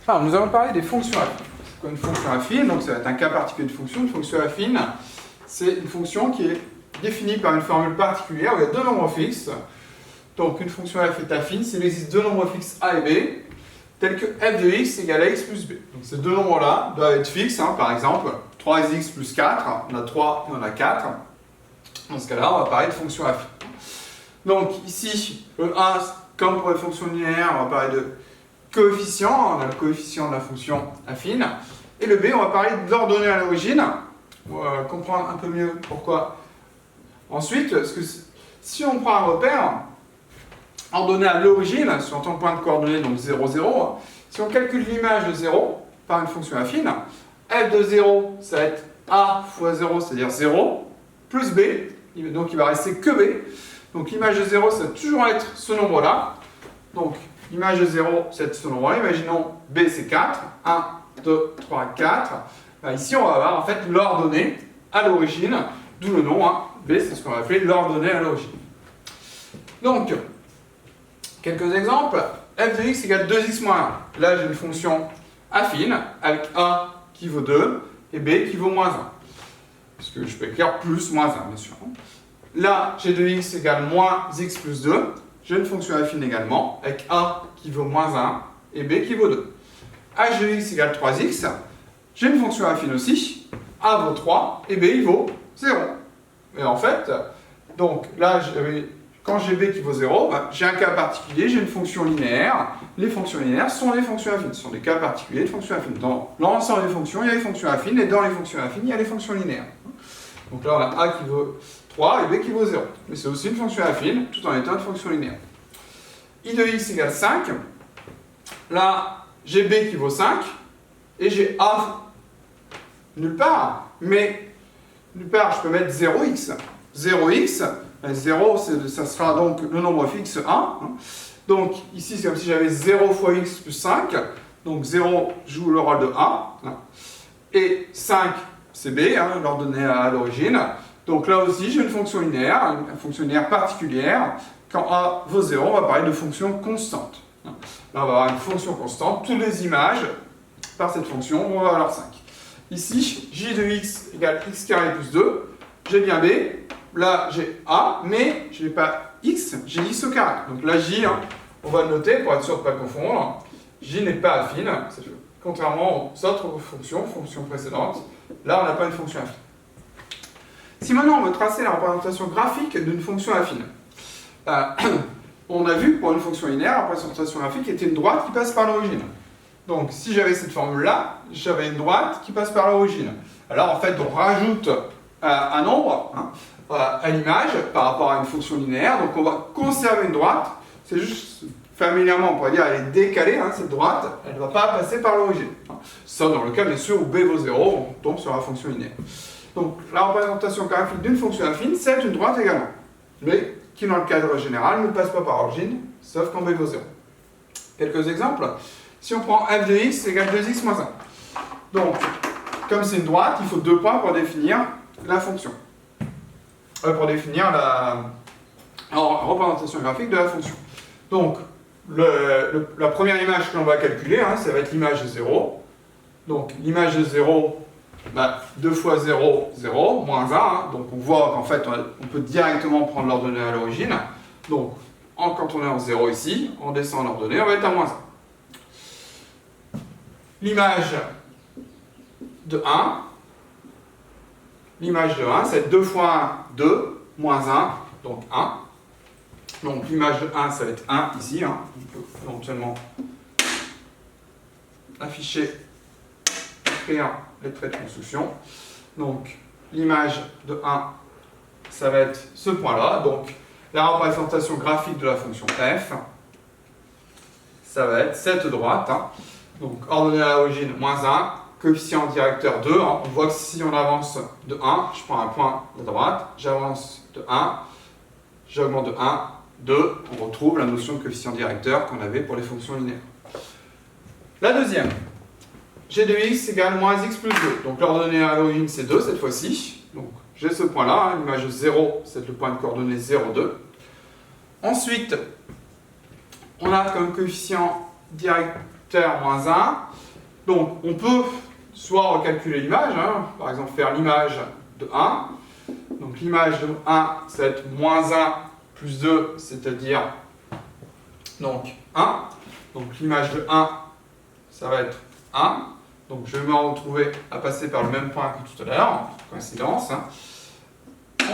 Alors, nous allons parler des fonctions affines. C'est quoi une fonction affine? Donc, ça va être un cas particulier de fonction. Une fonction affine, c'est une fonction qui est définie par une formule particulière où il y a deux nombres fixes. Donc, une fonction f est affine s'il existe deux nombres fixes a et b, tels que f de x égale à x plus b. Donc, ces deux nombres-là doivent être fixes. Par exemple, 3x plus 4, on a 3 et on a 4. Dans ce cas-là, on va parler de fonction affine. Donc, ici, le a, comme pour les fonctions linéaires, on va parler de coefficient, on a le coefficient de la fonction affine. Et le b, on va parler de l'ordonnée à l'origine. On va comprendre un peu mieux pourquoi. Ensuite, parce que si on prend un repère, ordonnée à l'origine, sur tant de point de coordonnées, donc 0, 0, si on calcule l'image de 0 par une fonction affine, f de 0, ça va être a fois 0, c'est-à-dire 0, plus b, donc il va rester que b. Donc l'image de 0, ça va toujours être ce nombre-là. Donc l'image de 0, c'est ce nombre-là. Imaginons b, c'est 4. 1, 2, 3, 4. Ici, on va avoir en fait l'ordonnée à l'origine, d'où le nom. B, c'est ce qu'on va appeler l'ordonnée à l'origine. Donc, quelques exemples. f de x égale 2x moins 1. Là, j'ai une fonction affine avec a qui vaut 2 et b qui vaut moins 1. Parce que je peux écrire plus, moins 1, bien sûr. Là, j'ai de x égale moins x plus 2. J'ai une fonction affine également, avec a qui vaut moins 1 et b qui vaut 2. h de x égale 3x. J'ai une fonction affine aussi, a vaut 3 et b il vaut 0. Et en fait, donc là, quand j'ai b qui vaut 0, j'ai un cas particulier, j'ai une fonction linéaire. Les fonctions linéaires sont les fonctions affines, ce sont des cas particuliers de fonctions affines. Dans l'ensemble des fonctions, il y a les fonctions affines, et dans les fonctions affines, il y a les fonctions linéaires. Donc là, on a a qui vaut 3 et b qui vaut 0. Mais c'est aussi une fonction affine, tout en étant une fonction linéaire. I de x égale 5. Là, j'ai b qui vaut 5, et j'ai a nulle part, mais nulle part, je peux mettre 0x. 0x, 0, ça sera donc le nombre fixe 1. Donc ici, c'est comme si j'avais 0 fois x plus 5. Donc 0 joue le rôle de 1. Et 5, c'est b, l'ordonnée à l'origine. Donc là aussi, j'ai une fonction linéaire particulière. Quand a vaut 0, on va parler de fonction constante. Là, on va avoir une fonction constante. Toutes les images par cette fonction vont valoir 5. Ici, j de x égale x carré plus 2. J'ai bien b. Là, j'ai a, mais je n'ai pas x, j'ai x au carré. Donc là, j, on va le noter pour être sûr de ne pas confondre. J n'est pas affine, contrairement aux autres fonctions précédentes. Là, on n'a pas une fonction affine. Si maintenant on veut tracer la représentation graphique d'une fonction affine, on a vu que pour une fonction linéaire, la représentation graphique était une droite qui passe par l'origine. Donc si j'avais cette formule-là, j'avais une droite qui passe par l'origine. Alors en fait, on rajoute un nombre à l'image par rapport à une fonction linéaire. Donc on va conserver une droite. C'est juste, familièrement, on pourrait dire, elle est décalée, cette droite. Elle ne va pas passer par l'origine. Ça, dans le cas, bien sûr, où b vaut 0, on tombe sur la fonction linéaire. Donc la représentation graphique d'une fonction affine, c'est une droite également. Mais qui, dans le cadre général, ne passe pas par l'origine, sauf quand b vaut 0. Quelques exemples. Si on prend f de x égale 2x moins 1. Donc, comme c'est une droite, il faut 2 points pour définir la fonction. Pour définir la représentation graphique de la fonction. Donc, la première image que l'on va calculer, ça va être l'image de 0. Donc, l'image de 0, 2 fois 0, 0, moins 1. Donc, on voit qu'en fait, on peut directement prendre l'ordonnée à l'origine. Donc, quand on est en 0 ici, on descend l'ordonnée, on va être à moins 1. L'image de 1, l'image de 1, c'est 2 fois 1, 2, moins 1, donc 1. Donc l'image de 1, ça va être 1 ici. On peut éventuellement écrire les traits de construction. Donc l'image de 1, ça va être ce point-là. Donc la représentation graphique de la fonction f, ça va être cette droite. Donc ordonnée à l'origine, moins 1. Coefficient directeur 2, on voit que si on avance de 1, je prends un point de droite, j'avance de 1, j'augmente de 1, 2, on retrouve la notion de coefficient directeur qu'on avait pour les fonctions linéaires. La deuxième, g de x égale moins x plus 2. Donc l'ordonnée à l'origine c'est 2 cette fois-ci. Donc j'ai ce point-là, l'image de 0, c'est le point de coordonnée 0, 2. Ensuite, on a comme coefficient directeur terre moins 1. Donc, on peut soit recalculer l'image, hein, par exemple faire l'image de 1. Donc, l'image de 1, ça va être moins 1 plus 2, c'est-à-dire donc 1. Donc, l'image de 1, ça va être 1. Donc, je vais me retrouver à passer par le même point que tout à l'heure, coïncidence. Hein.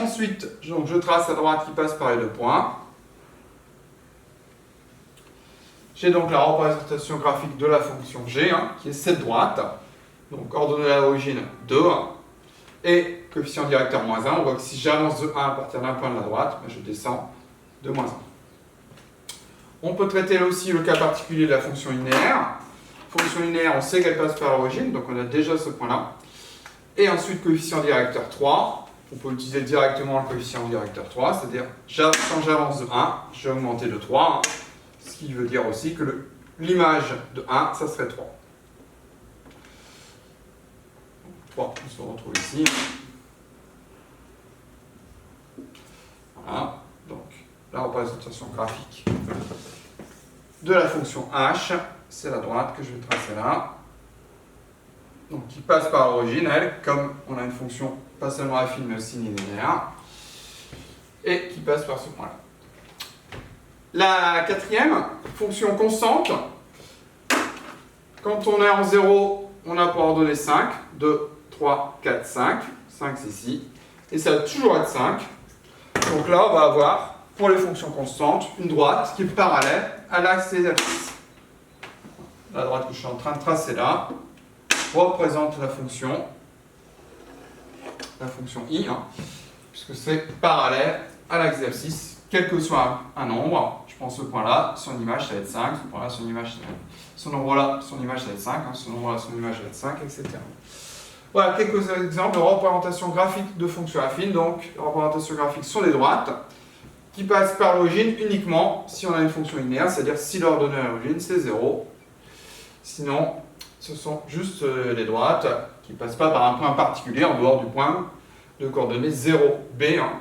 Ensuite, donc, je trace la droite qui passe par les 2 points. J'ai donc la représentation graphique de la fonction g, hein, qui est cette droite. Donc, coordonnée à l'origine 2. Et coefficient directeur moins 1. On voit que si j'avance de 1 à partir d'un point de la droite, ben, je descends de moins 1. On peut traiter aussi le cas particulier de la fonction linéaire. Fonction linéaire, on sait qu'elle passe par l'origine, donc on a déjà ce point-là. Et ensuite, coefficient directeur 3. On peut utiliser directement le coefficient directeur 3, c'est-à-dire quand j'avance de 1, je vais augmenter de 3. Hein, ce qui veut dire aussi que l'image de 1, ça serait 3. 3, on se retrouve ici. Voilà, donc la représentation graphique de la fonction h, c'est la droite que je vais tracer là. Donc qui passe par l'origine, elle, comme on a une fonction pas seulement affine mais aussi linéaire, et qui passe par ce point-là. La quatrième, fonction constante. Quand on est en 0, on a pour ordonnée 5, 2, 3, 4, 5. 5 c'est ici. Et ça va toujours être 5. Donc là, on va avoir, pour les fonctions constantes, une droite qui est parallèle à l'axe des abscisses. La droite que je suis en train de tracer là représente la fonction i, hein, puisque c'est parallèle à l'axe des abscisses, quel que soit un nombre. Je prends ce point-là, son image ça va être 5, ce point-là, son image ça va être... Ce nombre-là, son image ça va être 5, hein, ce nombre-là, son image ça va être 5, etc. Voilà quelques exemples de représentation graphique de fonctions affines. Donc, les représentations graphiques sont des droites qui passent par l'origine uniquement si on a une fonction linéaire, c'est-à-dire si l'ordonnée à l'origine c'est 0. Sinon, ce sont juste les droites qui ne passent pas par un point particulier en dehors du point de coordonnées 0, b, hein,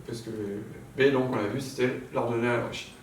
parce que b, donc on l'a vu, c'était l'ordonnée à l'origine.